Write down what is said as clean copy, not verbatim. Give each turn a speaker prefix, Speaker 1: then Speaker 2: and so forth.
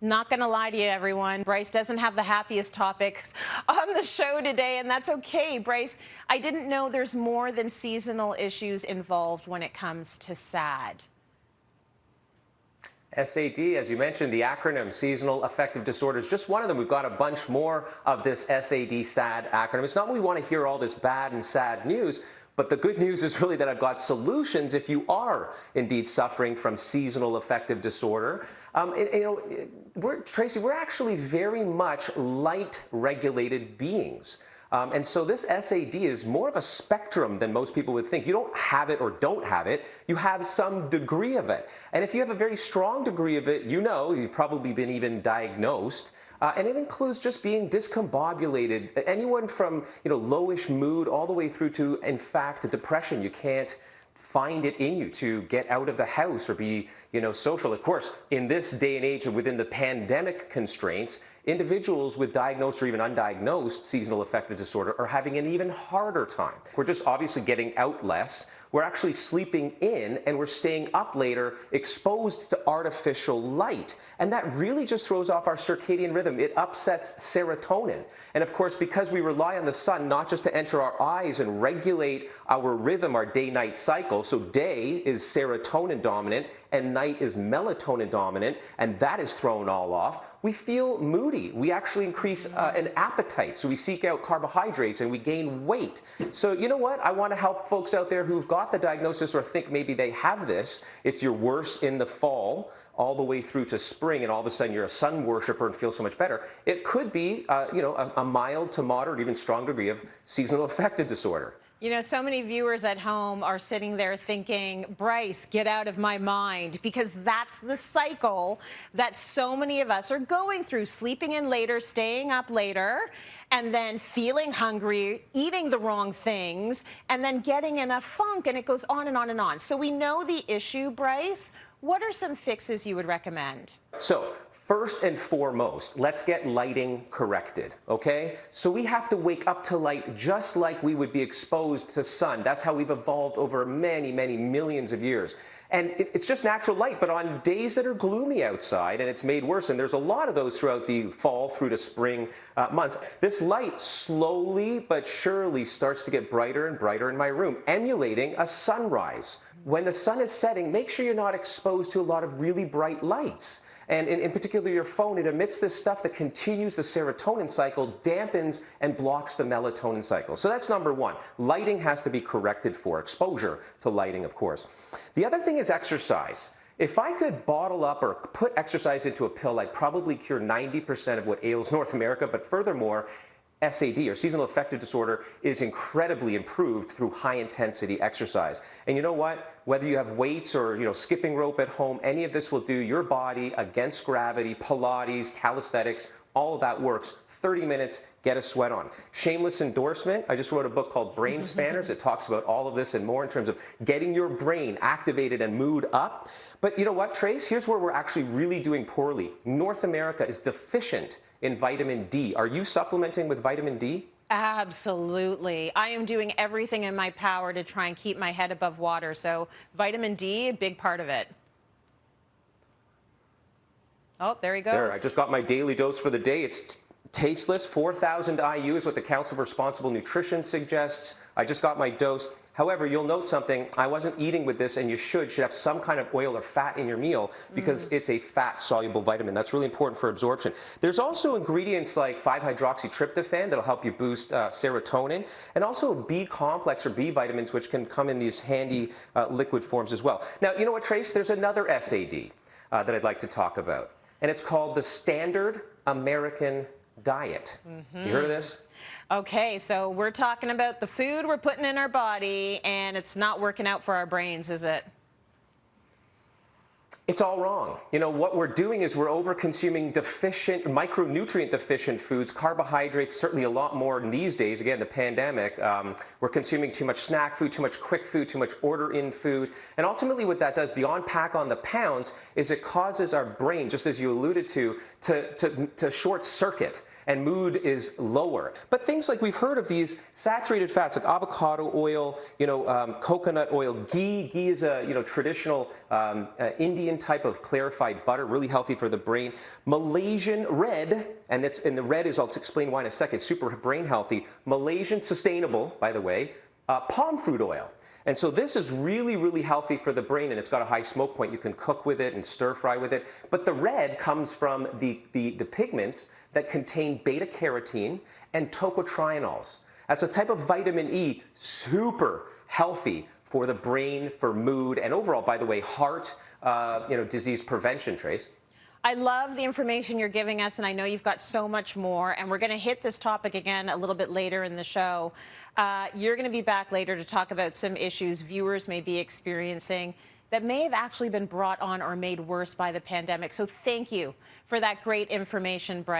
Speaker 1: Not going to lie to you, everyone. Bryce doesn't have the happiest topics on the show today, and that's okay. Bryce, I didn't know there's more than seasonal issues involved when it comes to SAD.
Speaker 2: S.A.D, as you mentioned, the acronym, Seasonal Affective Disorder, is just one of them. We've got a bunch more of this S.A.D. SAD acronym. It's not that we want to hear all this bad and sad news, but the good news is really that I've got solutions if you are indeed suffering from seasonal affective disorder. Tracy, we're actually very much light-regulated beings. And so this S.A.D. is more of a spectrum than most people would think. You don't have it or don't have it. You have some degree of it. And if you have a very strong degree of it, you've probably been even diagnosed. And it includes just being discombobulated. Anyone from lowish mood all the way through to, in fact, depression. You can't find it in you to get out of the house or be social. Of course, in this day and age and within the pandemic constraints, individuals with diagnosed or even undiagnosed seasonal affective disorder are having an even harder time. We're just obviously getting out less. We're actually sleeping in and we're staying up later exposed to artificial light. And that really just throws off our circadian rhythm. It upsets serotonin. And of course, because we rely on the sun not just to enter our eyes and regulate our rhythm, our day-night cycle. So day is serotonin dominant and night is melatonin dominant, and that is thrown all off. We feel moody. We actually increase an appetite. So we seek out carbohydrates and we gain weight. So you know what? I want to help folks out there who've got the diagnosis or think maybe they have this. It's your worse in the fall all the way through to spring, and all of a sudden you're a sun worshiper and feel so much better. It could be a mild to moderate, even strong degree of seasonal affective disorder.
Speaker 1: So many viewers at home are sitting there thinking, Bryce, get out of my mind, because that's the cycle that so many of us are going through, sleeping in later, staying up later, and then feeling hungry, eating the wrong things, and then getting in a funk, and it goes on and on and on. So we know the issue, Bryce. What are some fixes you would recommend?
Speaker 2: So, first and foremost, let's get lighting corrected, okay? So we have to wake up to light just like we would be exposed to sun. That's how we've evolved over many, many millions of years. And it's just natural light, but on days that are gloomy outside, and it's made worse, and there's a lot of those throughout the fall through to spring months, this light slowly but surely starts to get brighter and brighter in my room, emulating a sunrise. When the sun is setting, make sure you're not exposed to a lot of really bright lights. And in particular, your phone, it emits this stuff that continues the serotonin cycle, dampens and blocks the melatonin cycle. So that's number one. Lighting has to be corrected for exposure to lighting, of course. The other thing is exercise. If I could bottle up or put exercise into a pill, I'd probably cure 90% of what ails North America. But furthermore, S.A.D. or seasonal affective disorder is incredibly improved through high-intensity exercise. And you know what? Whether you have weights or skipping rope at home, any of this will do your body against gravity, Pilates, calisthenics, all of that works. 30 minutes, get a sweat on. Shameless endorsement. I just wrote a book called Brain Spanners. It talks about all of this and more in terms of getting your brain activated and mood up. But you know what, Trace? Here's where we're actually really doing poorly. North America is deficient in vitamin D. Are you supplementing with vitamin D?
Speaker 1: Absolutely. I am doing everything in my power to try and keep my head above water. So vitamin D, a big part of it. Oh, there he goes.
Speaker 2: There, I just got my daily dose for the day. It's tasteless, 4,000 IU is what the Council for Responsible Nutrition suggests. I just got my dose. However, you'll note something. I wasn't eating with this, and you should have some kind of oil or fat in your meal because it's a fat-soluble vitamin. That's really important for absorption. There's also ingredients like 5-hydroxytryptophan that'll help you boost serotonin, and also B complex or B vitamins, which can come in these handy liquid forms as well. Now, you know what, Trace? There's another S.A.D. That I'd like to talk about, and it's called the Standard American Diet. You heard of this?
Speaker 1: Okay, so we're talking about the food we're putting in our body, and it's not working out for our brains, is it?
Speaker 2: It's all wrong. What we're doing is we're over-consuming deficient, micronutrient deficient foods, carbohydrates, certainly a lot more in these days. Again, the pandemic, we're consuming too much snack food, too much quick food, too much order-in food. And ultimately what that does, beyond pack on the pounds, is it causes our brain, just as you alluded to short circuit. And mood is lower. But things like we've heard of these saturated fats like avocado oil, coconut oil, ghee. Ghee is a traditional Indian Indian type of clarified butter, really healthy for the brain. Malaysian red, and the red is, I'll explain why in a second, super brain healthy. Malaysian sustainable, by the way, palm fruit oil. And so this is really, really healthy for the brain, and it's got a high smoke point. You can cook with it and stir fry with it. But the red comes from the pigments that contain beta carotene and tocotrienols. That's a type of vitamin E, super healthy for the brain, for mood, and overall, by the way, heart, disease prevention, Trace.
Speaker 1: I love the information you're giving us, and I know you've got so much more, and we're going to hit this topic again a little bit later in the show. You're going to be back later to talk about some issues viewers may be experiencing that may have actually been brought on or made worse by the pandemic. So thank you for that great information, Bryce.